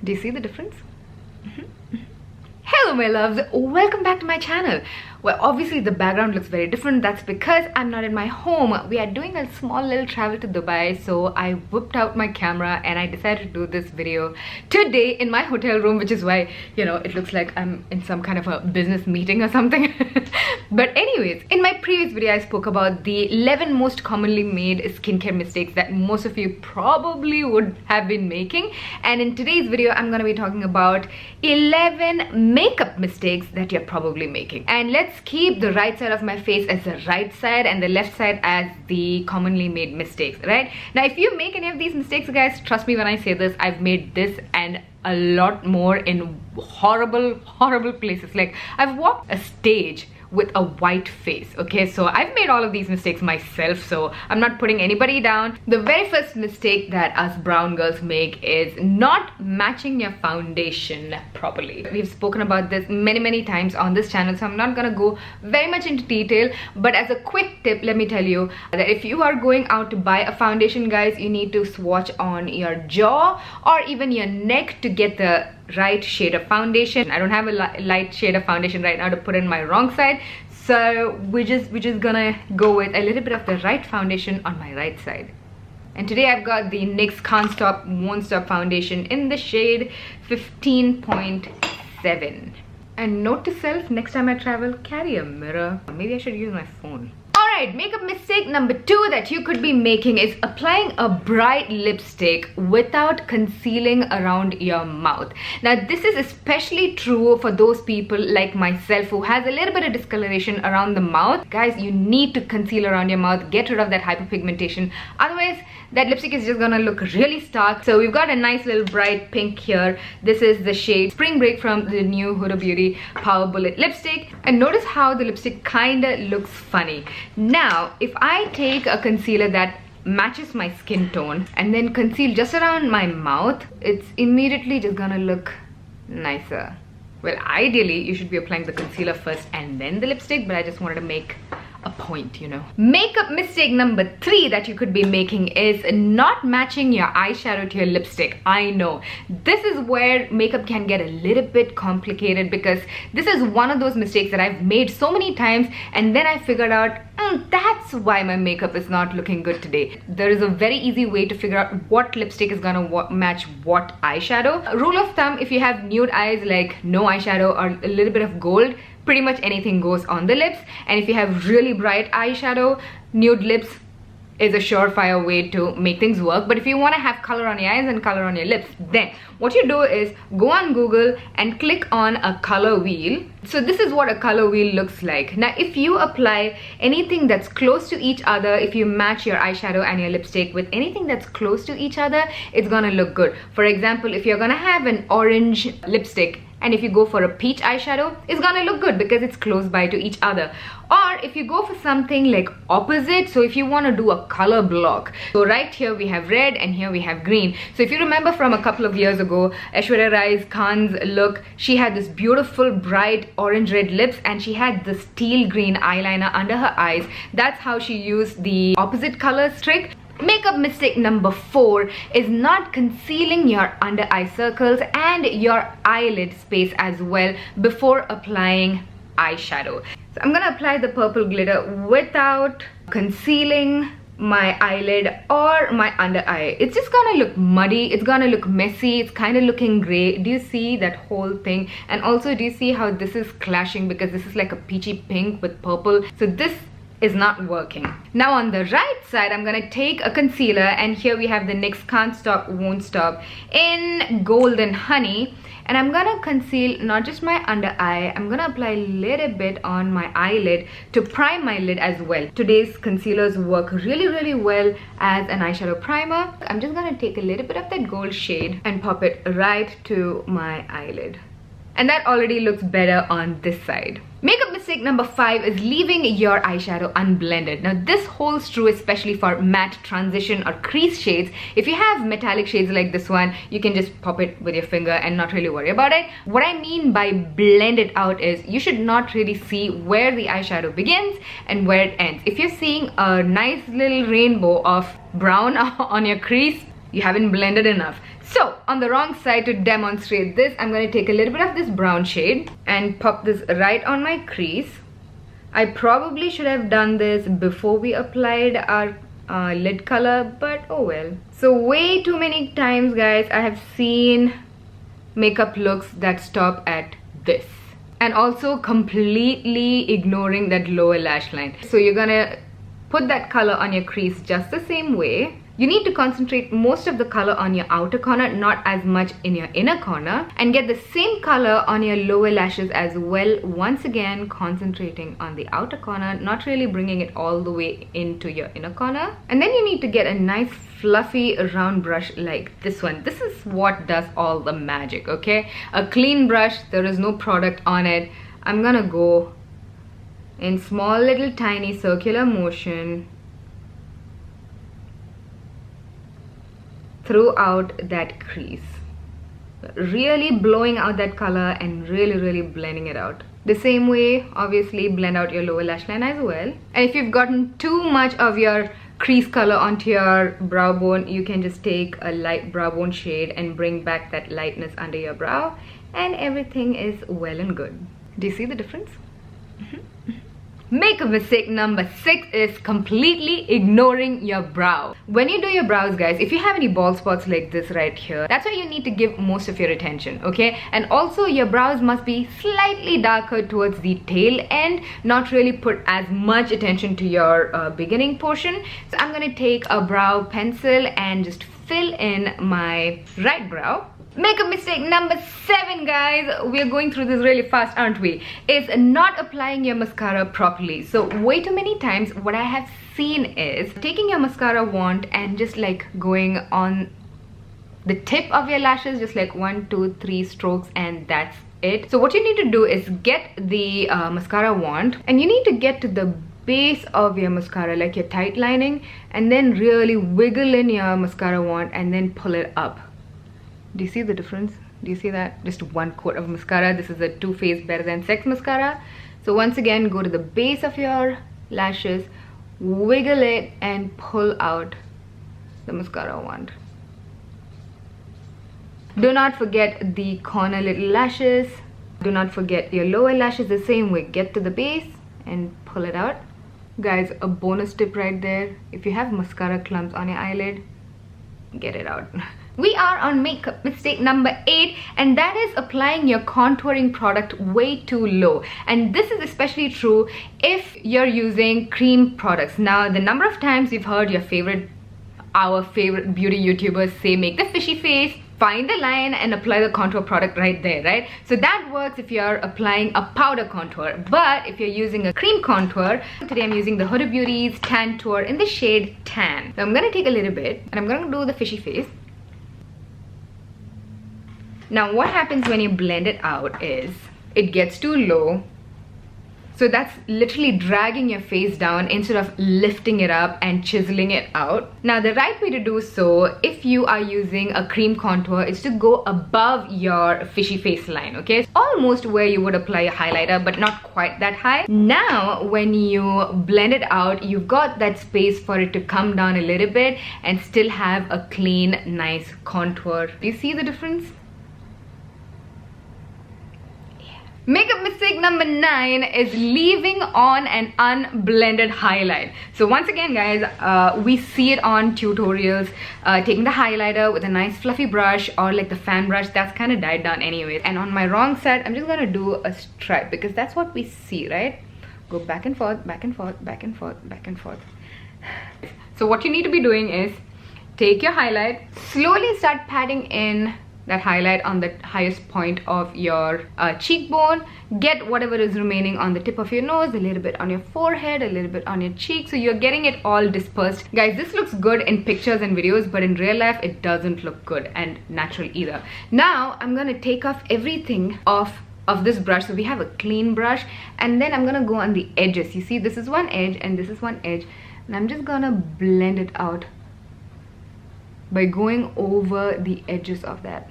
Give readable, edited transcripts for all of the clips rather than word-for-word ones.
Do you see the difference? Hello my loves, welcome back to my channel. Well, obviously the background looks very different. That's because I'm not in my home. We are doing a small little travel to Dubai, so I whipped out my camera and I decided to do this video today in my hotel room, which is why, you know, it looks like I'm in some kind of a business meeting or something. But anyways, in my previous video I spoke about the 11 most commonly made skincare mistakes that most of you probably would have been making, and in today's video I'm going to be talking about 11 makeup mistakes that you're probably making. And let's keep the right side of my face as the right side and the left side as the commonly made mistakes, right? Now if you make any of these mistakes, guys, trust me when I say this, I've made this and a lot more in horrible places. Like, I've walked a stage with a white face, okay? So I've made all of these mistakes myself, so I'm not putting anybody down. The very first mistake that us brown girls make is not matching your foundation properly. We've spoken about this many times on this channel, so I'm not gonna go very much into detail, but as a quick tip, let me tell you that if you are going out to buy a foundation, guys, you need to swatch on your jaw or even your neck to get the right shade of foundation. I don't have a light shade of foundation right now to put in my wrong side, so we're just gonna go with a little bit of the right foundation on my right side. And today I've got the NYX Can't Stop Won't Stop foundation in the shade 15.7. And note to self, next time I travel, carry a mirror. Maybe I should use my phone. Alright, makeup mistake number 2 that you could be making is applying a bright lipstick without concealing around your mouth. Now this is especially true for those people like myself who has a little bit of discoloration around the mouth. Guys, you need to conceal around your mouth, get rid of that hyperpigmentation. Otherwise, that lipstick is just gonna look really stark. So we've got a nice little bright pink here. This is the shade Spring Break from the new Huda Beauty Power Bullet lipstick. And notice how the lipstick kinda looks funny. Now, if I take a concealer that matches my skin tone and then conceal just around my mouth, it's immediately just gonna look nicer. Well, ideally, you should be applying the concealer first and then the lipstick, but I just wanted to make a point, you know. Makeup mistake number 3 that you could be making is not matching your eyeshadow to your lipstick. I know this is where makeup can get a little bit complicated, because this is one of those mistakes that I've made so many times and then I figured out that's why my makeup is not looking good today. There is a very easy way to figure out what lipstick is gonna match what eyeshadow. Rule of thumb, if you have nude eyes like no eyeshadow or a little bit of gold, pretty much anything goes on the lips. And if you have really bright eyeshadow, nude lips is a surefire way to make things work. But if you want to have color on your eyes and color on your lips, then what you do is go on Google and click on a color wheel. So this is what a color wheel looks like. Now if you apply anything that's close to each other, if you match your eyeshadow and your lipstick with anything that's close to each other, it's gonna look good. For example, if you're gonna have an orange lipstick and if you go for a peach eyeshadow, it's gonna look good because it's close by to each other. Or if you go for something like opposite, so if you want to do a color block, so right here we have red and here we have green. So if you remember from a couple of years ago, Aishwarya Rai's Khan's look, she had this beautiful bright orange red lips and she had this teal green eyeliner under her eyes. That's how she used the opposite colors trick. Makeup mistake number 4 is not concealing your under eye circles and your eyelid space as well before applying eyeshadow. So I'm gonna apply the purple glitter without concealing my eyelid or my under eye. It's just gonna look muddy, it's gonna look messy, it's kind of looking gray. Do you see that whole thing? And also, do you see how this is clashing, because this is like a peachy pink with purple? So this is not working. Now on the right side, I'm gonna take a concealer, and here we have the NYX Can't Stop Won't Stop in Golden Honey, and I'm gonna conceal not just my under eye, I'm gonna apply a little bit on my eyelid to prime my lid as well. Today's concealers work really well as an eyeshadow primer. I'm just gonna take a little bit of that gold shade and pop it right to my eyelid. And that already looks better on this side. Makeup mistake number 5 is leaving your eyeshadow unblended. Now this holds true especially for matte, transition or crease shades. If you have metallic shades like this one, you can just pop it with your finger and not really worry about it. What I mean by blend it out is you should not really see where the eyeshadow begins and where it ends. If you're seeing a nice little rainbow of brown on your crease, you haven't blended enough. So on the wrong side, to demonstrate this, I'm going to take a little bit of this brown shade and pop this right on my crease. I probably should have done this before we applied our lid color, but oh well. So way too many times, guys, I have seen makeup looks that stop at this, and also completely ignoring that lower lash line. So you're gonna put that color on your crease just the same way. You need to concentrate most of the color on your outer corner, not as much in your inner corner, and get the same color on your lower lashes as well. Once again, concentrating on the outer corner, not really bringing it all the way into your inner corner. And then you need to get a nice fluffy round brush like this one. This is what does all the magic, okay? A clean brush, there is no product on it. I'm gonna go in small little tiny circular motion throughout that crease, really blowing out that color and really blending it out. The same way, obviously, blend out your lower lash line as well. And if you've gotten too much of your crease color onto your brow bone, you can just take a light brow bone shade and bring back that lightness under your brow, and everything is well and good. Do you see the difference? Makeup mistake number 6 is completely ignoring your brow. When you do your brows, guys, if you have any bald spots like this right here, that's where you need to give most of your attention, okay? And also your brows must be slightly darker towards the tail end, not really put as much attention to your beginning portion. So I'm gonna take a brow pencil and just fill in my right brow. Makeup mistake number 7, guys, we are going through this really fast, aren't we, is not applying your mascara properly. So way too many times what I have seen is taking your mascara wand and just like going on the tip of your lashes, just like 1, 2, 3 strokes, and that's it. So what you need to do is get the mascara wand, and you need to get to the base of your mascara, like your tight lining, and then really wiggle in your mascara wand and then pull it up. Do you see the difference? Do you see that? Just 1 coat of mascara. This is a Too Faced Better Than Sex mascara. So once again, go to the base of your lashes, wiggle it, and pull out the mascara wand. Do not forget the corner little lashes. Do not forget your lower lashes the same way. Get to the base and pull it out. Guys, a bonus tip right there. If you have mascara clumps on your eyelid, get it out. We are on makeup mistake number 8, and that is applying your contouring product way too low. And this is especially true if you're using cream products. Now, the number of times you've heard our favorite beauty YouTubers say, make the fishy face, find the line, and apply the contour product right there, right? So that works if you're applying a powder contour. But if you're using a cream contour, today I'm using the Huda Beauty's Tan Tour in the shade Tan. So I'm gonna take a little bit and I'm gonna do the fishy face. Now what happens when you blend it out is it gets too low. So that's literally dragging your face down instead of lifting it up and chiseling it out. Now the right way to do so, if you are using a cream contour, is to go above your fishy face line, okay? Almost where you would apply a highlighter, but not quite that high. Now when you blend it out, you've got that space for it to come down a little bit and still have a clean, nice contour. Do you see the difference? Makeup mistake number 9 is leaving on an unblended highlight. So once again, guys, we see it on tutorials, taking the highlighter with a nice fluffy brush or like the fan brush that's kind of died down anyways. And on my wrong side, I'm just gonna do a stripe because that's what we see, right? Go back and forth, back and forth, back and forth, back and forth. So what you need to be doing is take your highlight, slowly start patting in that highlight on the highest point of your cheekbone. Get whatever is remaining on the tip of your nose, a little bit on your forehead, a little bit on your cheek, so you're getting it all dispersed. Guys, this looks good in pictures and videos, but in real life it doesn't look good and natural either. Now I'm gonna take off everything off of this brush, so we have a clean brush, and then I'm gonna go on the edges. You see, this is one edge and this is one edge, and I'm just gonna blend it out by going over the edges of that.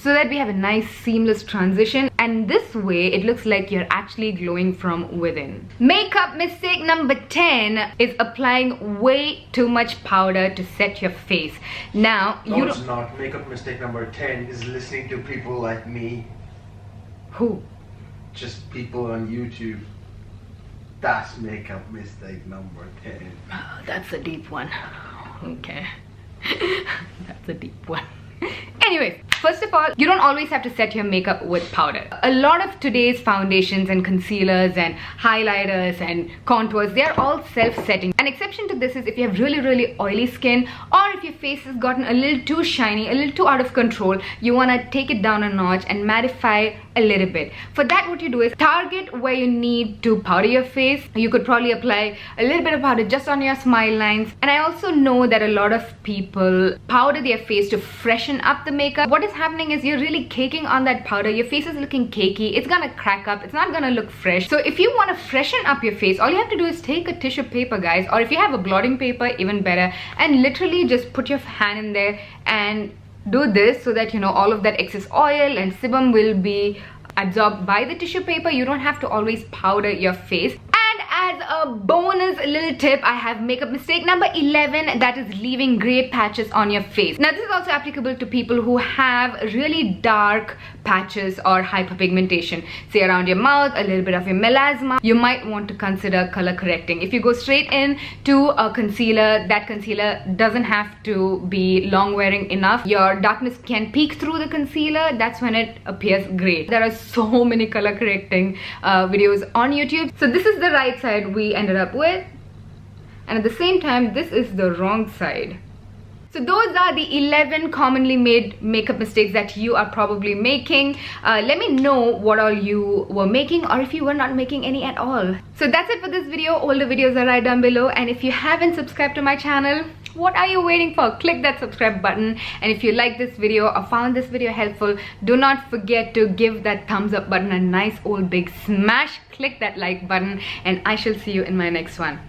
so that we have a nice seamless transition, and this way it looks like you're actually glowing from within. Makeup mistake number 10 is applying way too much powder to set your face. Now, no, it's not. Makeup mistake number 10 is listening to people like me. Who? Just people on YouTube. That's makeup mistake number 10. Oh, that's a deep one. Okay. That's a deep one. Anyways, first of all, you don't always have to set your makeup with powder. A lot of today's foundations and concealers and highlighters and contours, they are all self-setting. An exception to this is if you have really oily skin, or if your face has gotten a little too shiny, a little too out of control, you want to take it down a notch and mattify a little bit. For that, what you do is target where you need to powder your face. You could probably apply a little bit of powder just on your smile lines. And I also know that a lot of people powder their face to freshen up the makeup. What is happening is you're really caking on that powder. Your face is looking cakey. It's gonna crack up. It's not gonna look fresh. So if you want to freshen up your face, all you have to do is take a tissue paper, guys, or if you have a blotting paper, even better, and literally just put your hand in there and do this so that, you know, all of that excess oil and sebum will be absorbed by the tissue paper. You don't have to always powder your face. As a bonus little tip, I have makeup mistake number 11, that is leaving gray patches on your face. Now, this is also applicable to people who have really dark patches or hyperpigmentation, say around your mouth, a little bit of your melasma. You might want to consider color correcting. If you go straight in to a concealer, that concealer doesn't have to be long wearing enough. Your darkness can peek through the concealer. That's when it appears gray. There are so many color correcting videos on YouTube. So this is the right side we ended up with, and at the same time this is the wrong side. So those are the 11 commonly made makeup mistakes that you are probably making. Let me know what all you were making, or if you were not making any at all. So that's it for this video. All the videos are right down below, and if you haven't subscribed to my channel, what are you waiting for? Click that subscribe button. And if you like this video or found this video helpful, do not forget to give that thumbs up button a nice old big smash. Click that like button, and I shall see you in my next one.